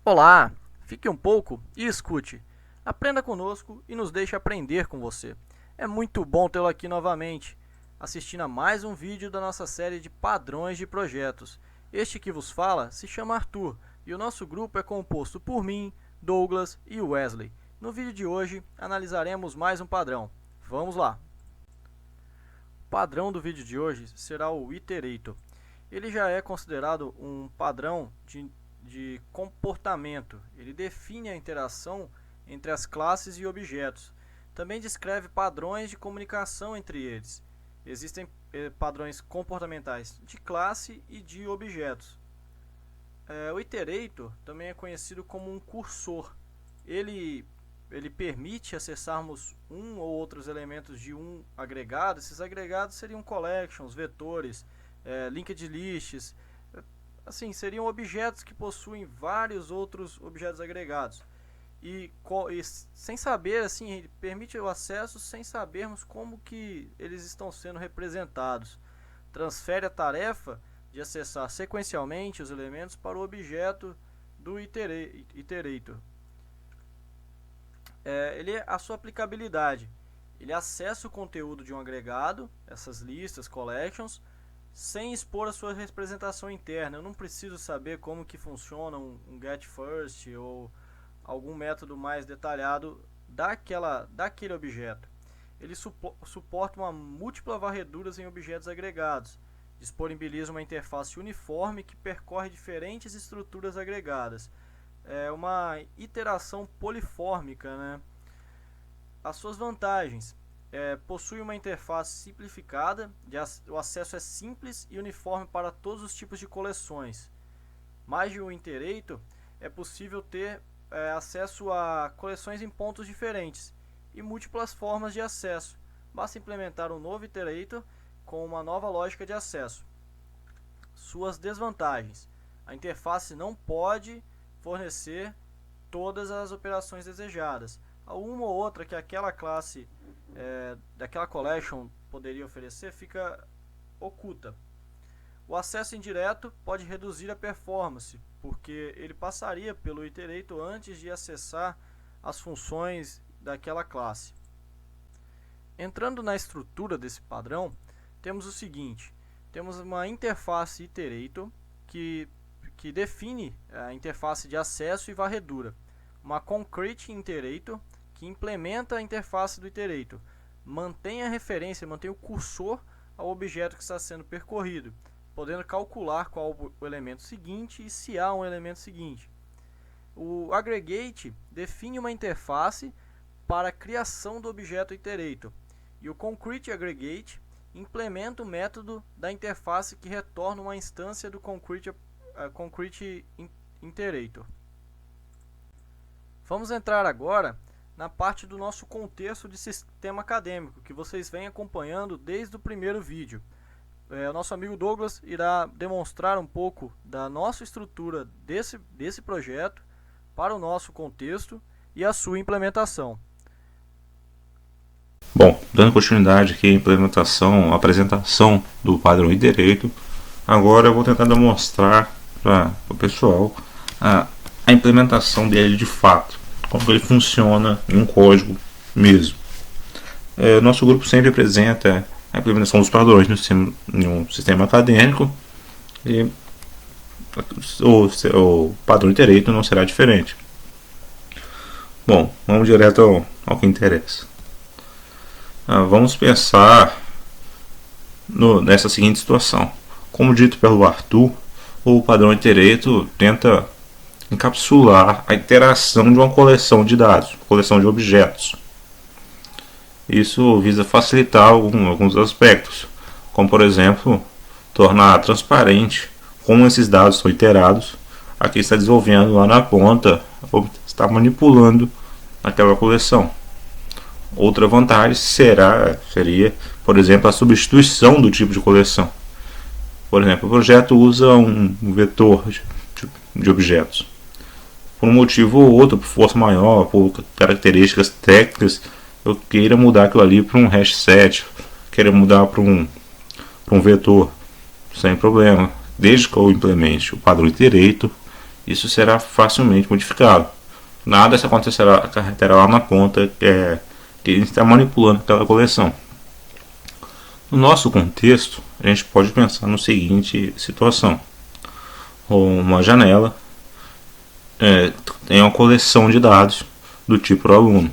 Olá, fique um pouco e escute. Aprenda conosco e nos deixe aprender com você. É muito bom tê-lo aqui novamente, assistindo a mais um vídeo da nossa série de padrões de projetos. Este que vos fala se chama Arthur e o nosso grupo é composto por mim, Douglas e Wesley. No vídeo de hoje analisaremos mais um padrão. Vamos lá! O padrão do vídeo de hoje será o Iterator. Ele já é considerado um padrão de comportamento. Ele define a interação entre as classes e objetos. Também descreve padrões de comunicação entre eles. Existem padrões comportamentais de classe e de objetos. O Iterator também é conhecido como um cursor. Ele permite acessarmos um ou outros elementos de um agregado. Esses agregados seriam collections, vetores, linked lists. Assim, seriam objetos que possuem vários outros objetos agregados. E sem saber, assim, ele permite o acesso sem sabermos como que eles estão sendo representados. Transfere a tarefa de acessar sequencialmente os elementos para o objeto do Iterator. A sua aplicabilidade. Ele acessa o conteúdo de um agregado, essas listas, collections, sem expor a sua representação interna. Eu não preciso saber como que funciona um getFirst ou algum método mais detalhado daquele objeto. Ele suporta uma múltipla varreduras em objetos agregados. Disponibiliza uma interface uniforme que percorre diferentes estruturas agregadas. É uma iteração polifórmica, né? As suas vantagens. Possui uma interface simplificada, o acesso é simples e uniforme para todos os tipos de coleções. Mais de um Iterator, é possível ter acesso a coleções em pontos diferentes e múltiplas formas de acesso. Basta implementar um novo Iterator com uma nova lógica de acesso. Suas desvantagens. A interface não pode fornecer todas as operações desejadas. Uma ou outra que aquela classe daquela collection poderia oferecer fica oculta. O acesso indireto pode reduzir a performance, porque ele passaria pelo Iterator antes de acessar as funções daquela classe. Entrando na estrutura desse padrão, temos o seguinte: temos uma interface Iterator que define a interface de acesso e varredura, uma Concrete Iterator que implementa a interface do Iterator, mantém a referência, mantém o cursor ao objeto que está sendo percorrido, podendo calcular qual o elemento seguinte e se há um elemento seguinte. O Aggregate define uma interface para a criação do objeto Iterator, e o Concrete Aggregate implementa o método da interface que retorna uma instância do Concrete Iterator. Vamos entrar agora na parte do nosso contexto de sistema acadêmico, que vocês vêm acompanhando desde o primeiro vídeo. O nosso amigo Douglas irá demonstrar um pouco da nossa estrutura desse projeto para o nosso contexto e a sua implementação. Bom, dando continuidade aqui à implementação, à apresentação do padrão Iterator, agora eu vou tentar demonstrar para o pessoal a implementação dele de fato, como ele funciona em um código mesmo. Nosso grupo sempre apresenta a implementação dos padrões em um sistema acadêmico e o padrão Iterator não será diferente. Bom, vamos direto ao que interessa. Vamos pensar nessa seguinte situação. Como dito pelo Arthur, o padrão Iterator tenta encapsular a interação de uma coleção de dados, coleção de objetos. Isso visa facilitar alguns aspectos, como por exemplo, tornar transparente como esses dados são iterados a quem está desenvolvendo lá na ponta ou está manipulando aquela coleção. Outra vantagem seria, por exemplo, a substituição do tipo de coleção. Por exemplo, o projeto usa um vetor de objetos. Por um motivo ou outro, por força maior, por características técnicas, eu queira mudar aquilo ali para um hash set, queira mudar para um vetor, sem problema. Desde que eu implemente o padrão Iterator, isso será facilmente modificado. Nada se acarretará lá na ponta que ele está manipulando aquela coleção. No nosso contexto, a gente pode pensar no seguinte situação: uma janela tem uma coleção de dados do tipo aluno.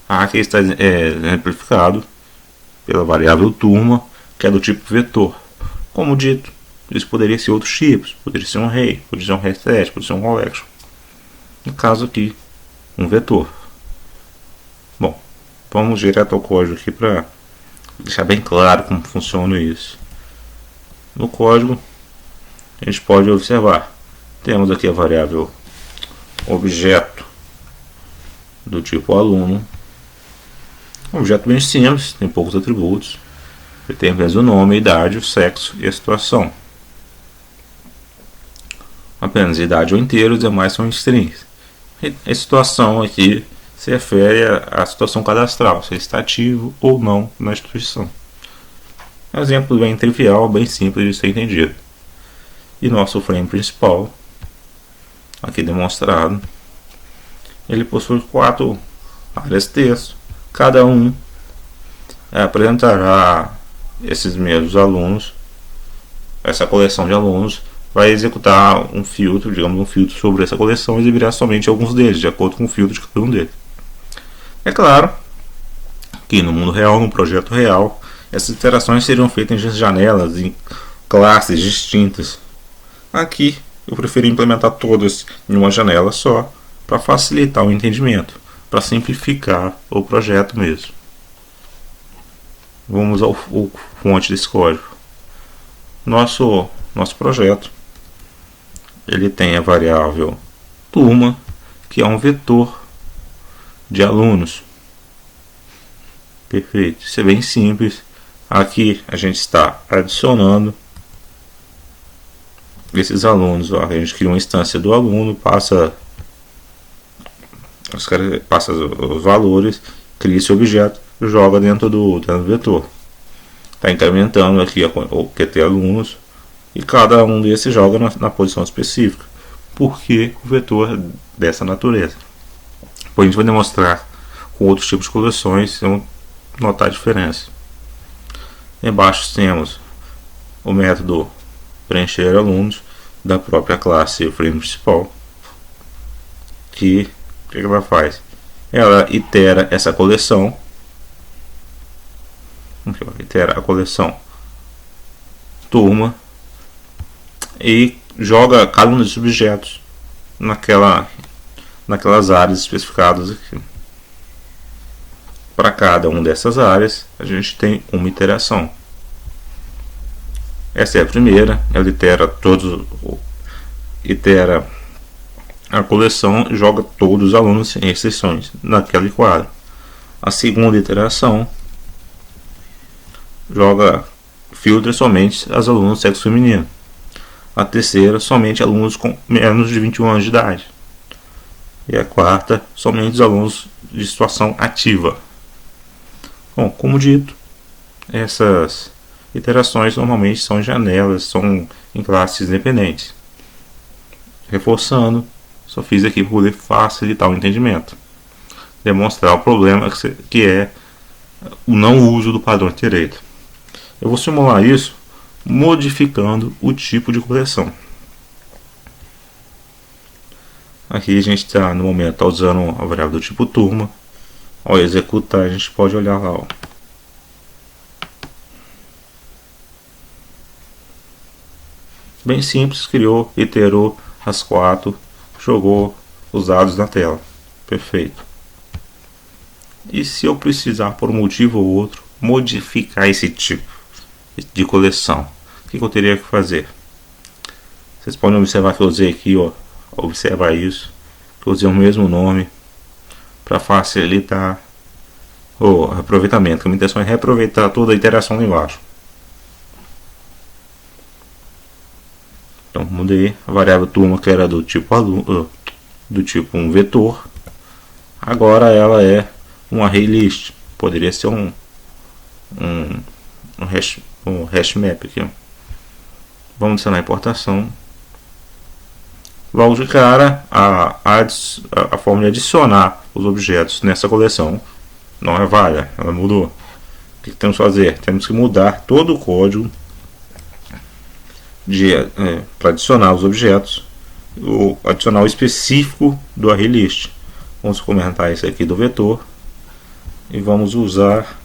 Aqui está exemplificado pela variável turma, que é do tipo vetor. Como dito, isso poderia ser outros tipos, poderia ser um array, poderia ser um hashtag, poderia ser um collection. No caso aqui, um vetor. Bom, vamos direto ao código aqui para deixar bem claro como funciona isso. No código, a gente pode observar, temos aqui a variável objeto do tipo aluno. Um objeto bem simples, tem poucos atributos. Ele tem apenas o nome, a idade, o sexo e a situação. Apenas idade ou inteiro, os demais são strings. E a situação aqui se refere à situação cadastral, se está ativo ou não na instituição. Um exemplo bem trivial, bem simples de ser entendido. E nosso frame principal, aqui demonstrado, ele possui 4 áreas de texto. Cada um apresentará esses mesmos alunos, essa coleção de alunos vai executar um filtro, digamos um filtro sobre essa coleção e exibirá somente alguns deles, de acordo com o filtro de cada um deles. É claro que no mundo real, no projeto real, essas interações seriam feitas em janelas, em classes distintas. Aqui eu preferi implementar todas em uma janela só, para facilitar o entendimento, para simplificar o projeto mesmo. Vamos ao fonte desse código. Nosso projeto, ele tem a variável turma, que é um vetor de alunos. Perfeito, isso é bem simples. Aqui a gente está adicionando esses alunos. A gente cria uma instância do aluno, passa os valores, cria esse objeto, joga dentro do vetor. Está incrementando aqui o QT alunos e cada um desses joga na posição específica, porque o vetor é dessa natureza. Depois a gente vai demonstrar com outros tipos de coleções, vamos notar a diferença. Embaixo temos o método preencher alunos da própria classe frame principal, que o que ela faz? Ela itera essa coleção, itera a coleção turma e joga cada um dos objetos naquelas áreas especificadas aqui. Para cada uma dessas áreas, a gente tem uma iteração. Essa é a primeira, ela itera a coleção e joga todos os alunos sem exceções naquele quadro. A segunda iteração filtra somente os alunos do sexo feminino. A terceira, somente alunos com menos de 21 anos de idade. E a quarta, somente os alunos de situação ativa. Bom, como dito, essas iterações normalmente são janelas, são em classes independentes. Reforçando, só fiz aqui para poder facilitar o entendimento. Demonstrar o problema que é o não uso do padrão iterate. Eu vou simular isso modificando o tipo de coleção. Aqui a gente está no momento usando a variável do tipo turma. Ao executar, a gente pode olhar lá. Bem simples, criou, iterou as 4, jogou os dados na tela. Perfeito. E se eu precisar, por um motivo ou outro, modificar esse tipo de coleção, o que eu teria que fazer? Vocês podem observar que eu usei aqui, observa isso, que eu usei o mesmo nome para facilitar o aproveitamento. A minha intenção é reaproveitar toda a interação lá embaixo. Então mudei a variável turma, que era do tipo aluno, do tipo um vetor. Agora ela é um array list. Poderia ser um hash map aqui. Vamos adicionar a importação. Logo de cara, a forma de adicionar os objetos nessa coleção não é válida, ela mudou. O que temos que fazer? Temos que mudar todo o código para adicionar os objetos, adicionar o específico do ArrayList. Vamos comentar isso aqui do vetor e vamos usar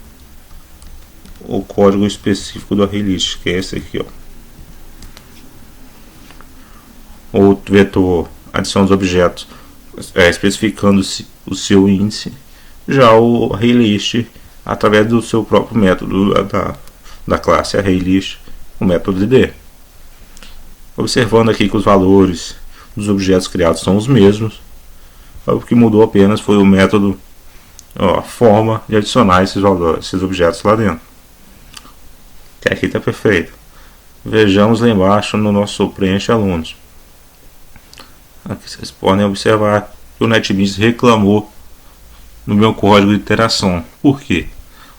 o código específico do ArrayList, que é esse aqui, ó. O vetor adiciona os objetos especificando o seu índice. Já o ArrayList, através do seu próprio método da classe ArrayList, o método id. Observando aqui que os valores dos objetos criados são os mesmos, o que mudou apenas foi o método, a forma de adicionar esses objetos lá dentro. Que aqui está perfeito. Vejamos lá embaixo no nosso preenche alunos. Aqui vocês podem observar que o NetBeans reclamou no meu código de iteração. Por quê?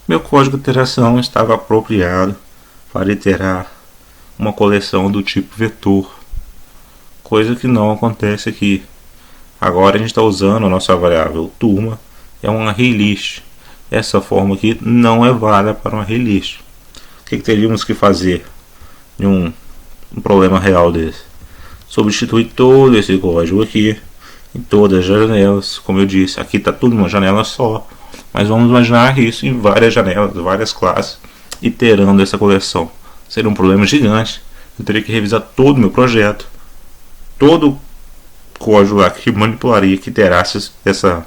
Meu código de iteração estava apropriado para iterar uma coleção do tipo vetor, coisa que não acontece aqui. Agora a gente está usando a nossa variável turma, é um ArrayList. Essa forma aqui não é válida para um ArrayList. O que teríamos que fazer em um problema real desse? Substituir todo esse código aqui em todas as janelas. Como eu disse, aqui está tudo em uma janela só, mas vamos imaginar isso em várias janelas, várias classes, iterando essa coleção. Seria um problema gigante. Eu teria que revisar todo o meu projeto, todo o código lá que manipularia, que iterasse essa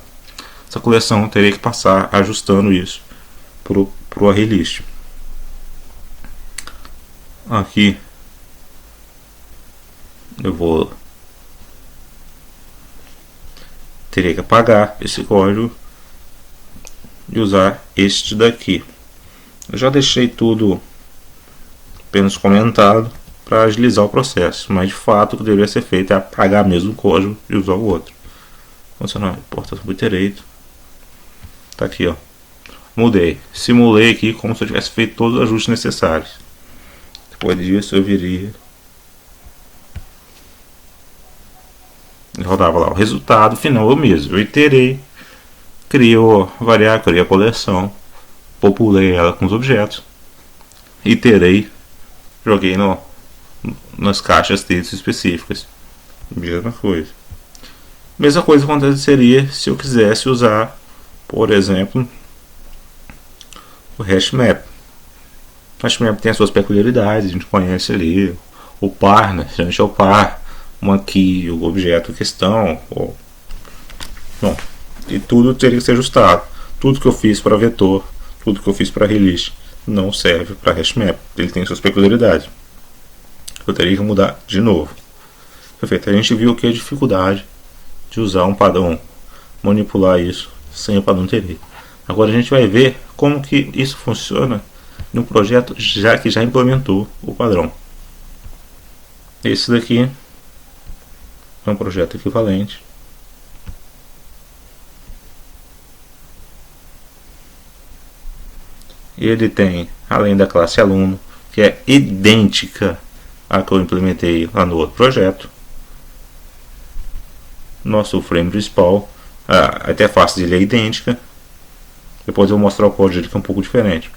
coleção, eu teria que passar ajustando isso para o ArrayList. Aqui eu teria que apagar esse código e usar este daqui. Eu já deixei tudo apenas comentado para agilizar o processo, mas de fato o que deveria ser feito é apagar mesmo o código e usar o outro. Funcionar importação por direito. Tá aqui, ó. Mudei, simulei aqui como se eu tivesse feito todos os ajustes necessários. Depois disso eu viria e rodava lá o resultado final eu mesmo. Eu iterei, criei a variável, criei a coleção, populei ela com os objetos, iterei, joguei nas caixas texto específicas. Mesma coisa. Mesma coisa aconteceria se eu quisesse usar, por exemplo, o HashMap. O HashMap tem as suas peculiaridades, a gente conhece ali o par, né? Geralmente é o par, uma key, o objeto em questão. Bom, e tudo teria que ser ajustado. Tudo que eu fiz para vetor, tudo que eu fiz para ArrayList não serve para HashMap. Ele tem suas peculiaridades. Eu teria que mudar de novo. Perfeito. A gente viu que a dificuldade de usar um padrão, manipular isso sem o padrão iterei. Agora a gente vai ver como que isso funciona no projeto que já implementou o padrão. Esse daqui é um projeto equivalente. Ele tem, além da classe aluno, que é idêntica à que eu implementei lá no outro projeto, nosso frame principal, a interface dele é idêntica. Depois eu vou mostrar o código dele que é um pouco diferente.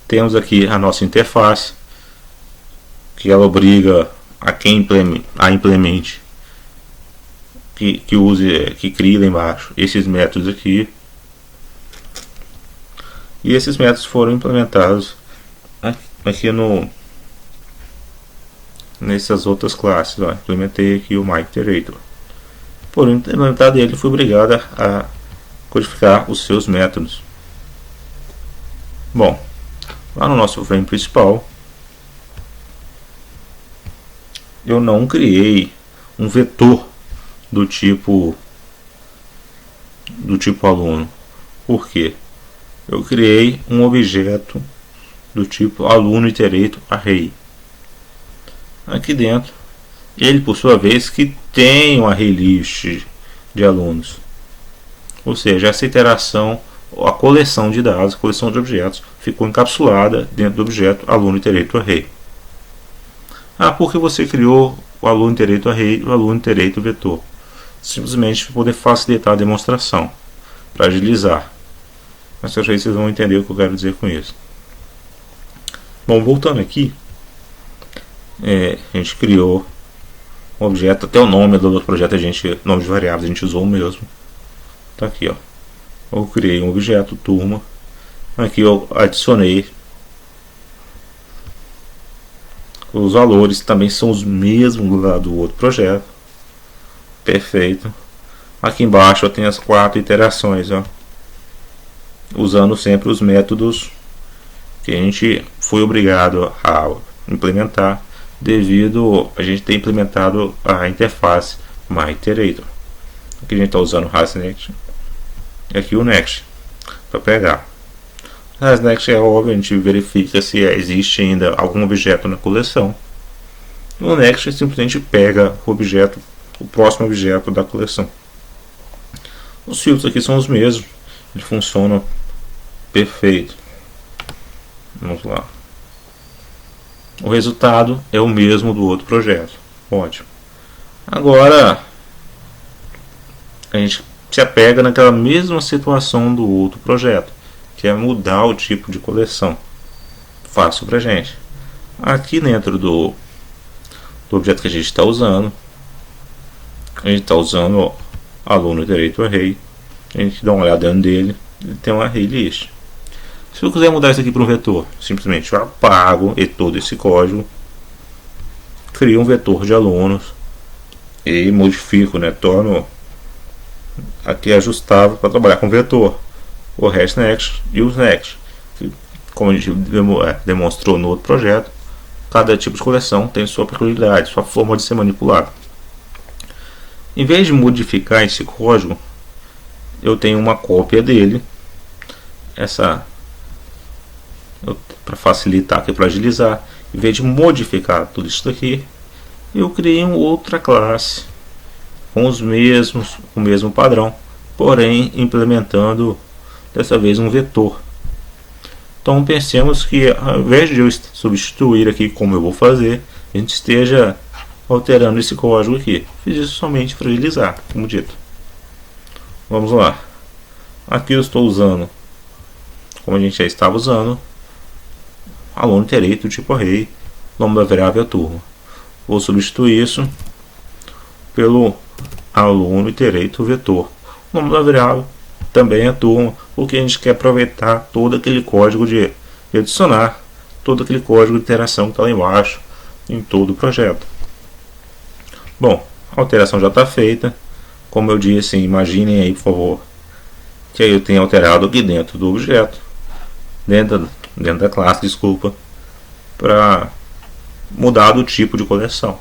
Temos aqui a nossa interface, que ela obriga a quem implemente que crie lá embaixo esses métodos aqui. E esses métodos foram implementados aqui nessas outras classes. Ó. Implementei aqui o MyIterator. Por implementar ele, fui obrigado a codificar os seus métodos. Bom, lá no nosso frame principal, eu não criei um vetor do tipo aluno. Por quê? Eu criei um objeto do tipo aluno iterator array. Aqui dentro, ele por sua vez que tem um ArrayList de alunos. Ou seja, essa iteração, a coleção de dados, a coleção de objetos, ficou encapsulada dentro do objeto aluno iterator array. Por que você criou o aluno iterator array e o aluno iterator vetor? Simplesmente para poder facilitar a demonstração, para agilizar. Mas eu acho que vocês vão entender o que eu quero dizer com isso. Bom, voltando aqui, a gente criou um objeto, até o nome do outro projeto, nome de variáveis a gente usou o mesmo. Tá aqui, ó. Eu criei um objeto, turma. Aqui eu adicionei os valores, também são os mesmos lá do outro projeto. Perfeito. Aqui embaixo eu tenho as 4 iterações, ó, usando sempre os métodos que a gente foi obrigado a implementar devido a gente ter implementado a interface MyIterator. Aqui a gente está usando o HasNext e aqui o Next para pegar. O HasNext é óbvio, a gente verifica se existe ainda algum objeto na coleção. O Next simplesmente pega o objeto, o próximo objeto da coleção. Os filtros aqui são os mesmos, eles funcionam perfeito. Vamos lá. O resultado é o mesmo do outro projeto. Ótimo. Agora a gente se apega naquela mesma situação do outro projeto, que é mudar o tipo de coleção. Fácil pra gente. Aqui dentro do objeto que a gente está usando, a gente está usando o aluno iterator array. A gente dá uma olhada dentro dele, ele tem um array list. Se eu quiser mudar isso aqui para um vetor, simplesmente eu apago todo esse código, crio um vetor de alunos e modifico, torno aqui ajustável para trabalhar com vetor, o HasNext e os Next. Como a gente demonstrou no outro projeto, cada tipo de coleção tem sua peculiaridade, sua forma de ser manipulado. Em vez de modificar esse código, eu tenho uma cópia dele, para facilitar aqui, para agilizar. Em vez de modificar tudo isso daqui, eu criei uma outra classe com o mesmo padrão, porém implementando dessa vez um vetor. Então pensemos que ao invés de eu substituir aqui como eu vou fazer, a gente esteja alterando esse código aqui. Fiz isso somente para agilizar, como dito. Vamos lá. Aqui eu estou usando, como a gente já estava usando, aluno iterator tipo array, nome da variável é turma. Vou substituir isso pelo aluno iterator vetor. O nome da variável também é turma, porque a gente quer aproveitar todo aquele código de adicionar, todo aquele código de interação que está lá embaixo em todo o projeto. Bom, a alteração já está feita. Como eu disse, imaginem aí, por favor, que aí eu tenho alterado aqui dentro do objeto, dentro da classe, desculpa, para mudar do tipo de coleção.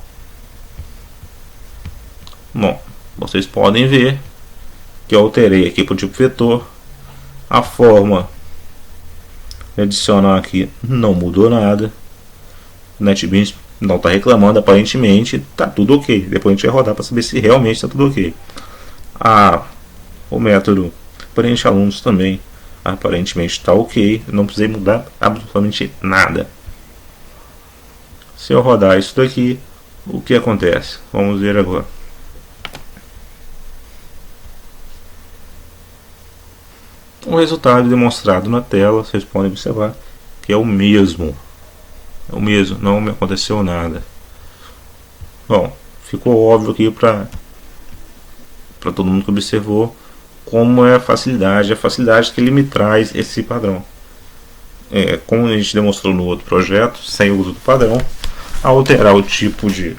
Bom, vocês podem ver que eu alterei aqui para o tipo vetor. A forma de adicionar aqui não mudou nada. O NetBeans não está reclamando, aparentemente está tudo ok. Depois a gente vai rodar para saber se realmente está tudo ok. O método preenche alunos também aparentemente está ok. Não precisei mudar absolutamente nada. Se eu rodar isso daqui, o que acontece? Vamos ver agora. O resultado demonstrado na tela, vocês podem observar que é o mesmo. É o mesmo, não me aconteceu nada. Bom, ficou óbvio aqui para todo mundo que observou como é a facilidade que ele me traz esse padrão. Como a gente demonstrou no outro projeto, sem o uso do padrão, ao alterar o tipo de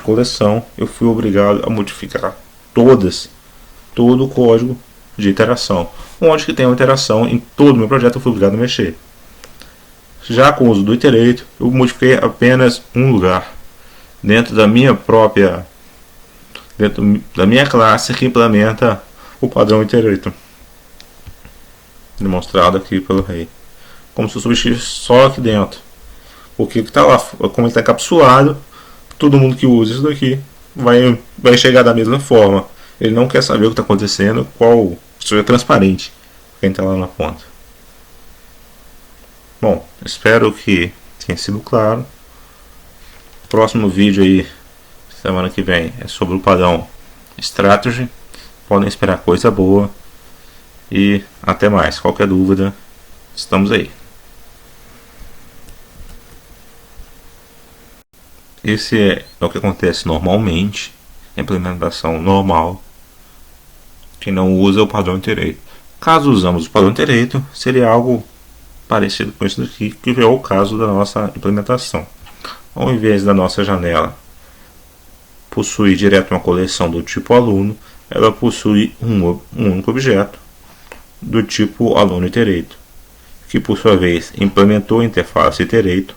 coleção, eu fui obrigado a modificar todo o código de iteração. Onde que tem uma iteração em todo o meu projeto, eu fui obrigado a mexer. Já com o uso do iterator, eu modifiquei apenas um lugar dentro da minha classe que implementa o padrão iterator, demonstrado aqui pelo array, como se eu substituísse só aqui dentro, porque que está lá, como ele está encapsulado, todo mundo que usa isso daqui vai chegar da mesma forma. Ele não quer saber o que está acontecendo, isso é transparente quem está lá na ponta. Bom, espero que tenha sido claro. próximo vídeo aí, semana que vem, é sobre o padrão Strategy. Podem esperar coisa boa. E até mais. Qualquer dúvida, estamos aí. Esse é o que acontece normalmente, implementação normal. Quem não usa o padrão Iterator. Caso usamos o padrão Iterator, seria algo parecido com isso daqui, que é o caso da nossa implementação. Ao invés da nossa janela possuir direto uma coleção do tipo aluno, ela possui um único objeto do tipo aluno Iterator, que por sua vez implementou a interface Iterator,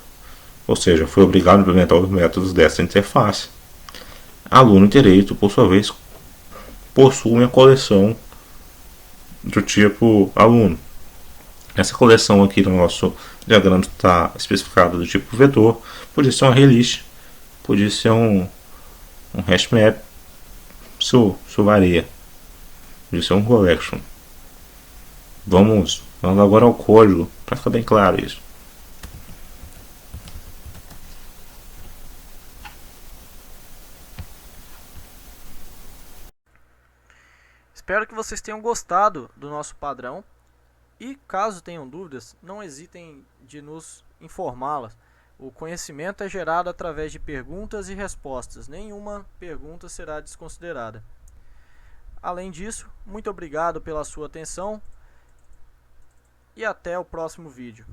ou seja, foi obrigado a implementar os métodos dessa interface. Aluno Iterator, por sua vez, possui uma coleção do tipo aluno. Essa coleção aqui no nosso diagrama está especificada do tipo vetor, podia ser uma relist, podia ser um hash map, isso varia, podia ser um collection. Vamos agora ao código para ficar bem claro isso. Espero que vocês tenham gostado do nosso padrão e caso tenham dúvidas, não hesitem de nos informá-las. O conhecimento é gerado através de perguntas e respostas, nenhuma pergunta será desconsiderada. Além disso, muito obrigado pela sua atenção e até o próximo vídeo.